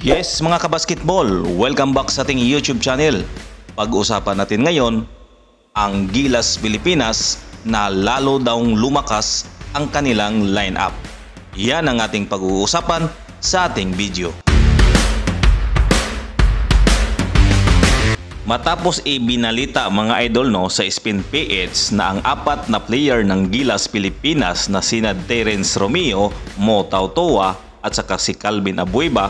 Yes mga kabasketball, welcome back sa ating YouTube channel. Pag-usapan natin ngayon ang Gilas Pilipinas na lalo daw lumakas ang kanilang lineup. Yan ang ating pag-uusapan sa ating video. Matapos ibinalita mga idol sa Spin PH na ang apat na player ng Gilas Pilipinas na sina Terence Romeo, Mo Tautoa at saka si Calvin Abueva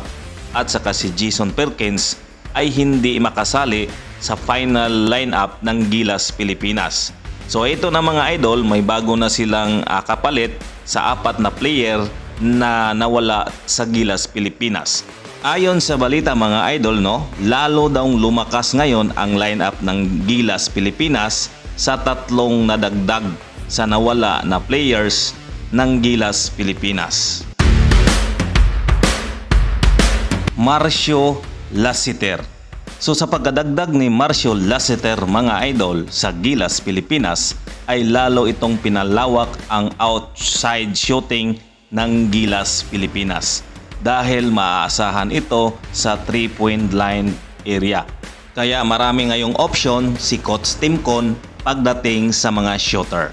at saka si Jason Perkins ay hindi makasali sa final lineup ng Gilas Pilipinas. So ito na mga idol, may bago na silang kapalit sa apat na player na nawala sa Gilas Pilipinas. Ayon sa balita mga idol lalo daw lumakas ngayon ang lineup ng Gilas Pilipinas sa tatlong nadagdag sa nawala na players ng Gilas Pilipinas. Marcio Lassiter. So sa pagkadagdag ni Marcio Lassiter mga idol sa Gilas Pilipinas ay lalo itong pinalawak ang outside shooting ng Gilas Pilipinas dahil maaasahan ito sa 3-point line area. Kaya marami ngayong option si Coach Timcon pagdating sa mga shooter.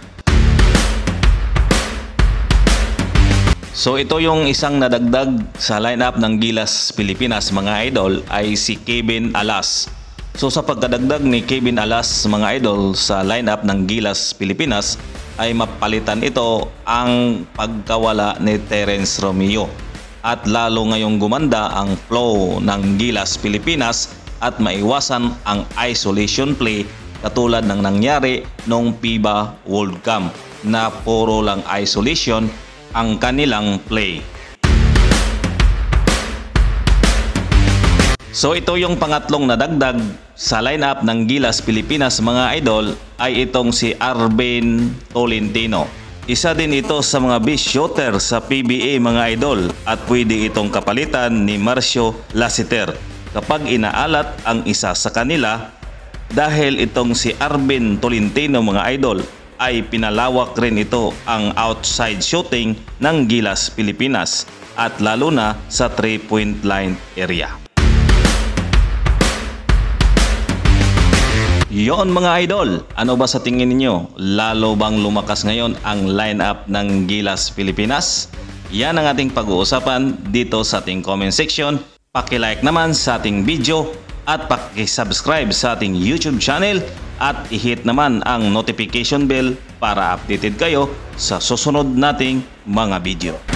So ito yung isang nadagdag sa lineup ng Gilas Pilipinas mga idol ay si Kevin Alas. So sa pagkadagdag ni Kevin Alas mga idol sa lineup ng Gilas Pilipinas ay mapalitan ito ang pagkawala ni Terence Romeo. At lalo ngayong gumanda ang flow ng Gilas Pilipinas at maiwasan ang isolation play katulad ng nangyari noong FIBA World Cup na puro lang isolation ang kanilang play. So ito yung pangatlong nadagdag sa lineup ng Gilas Pilipinas mga idol ay itong si Arben Tolentino. Isa din ito sa mga best shooter sa PBA mga idol at pwede itong kapalitan ni Marcio Lassiter kapag inaalat ang isa sa kanila dahil itong si Arben Tolentino mga idol ay pinalawak rin ito ang outside shooting ng Gilas Pilipinas at lalo na sa 3-point line area. Yon mga idol, ano ba sa tingin ninyo? Lalo bang lumakas ngayon ang lineup ng Gilas Pilipinas? Yan ang ating pag-uusapan dito sa ating comment section. Paki-like naman sa ating video at paki-subscribe sa ating YouTube channel at i-hit naman ang notification bell para updated kayo sa susunod nating mga video.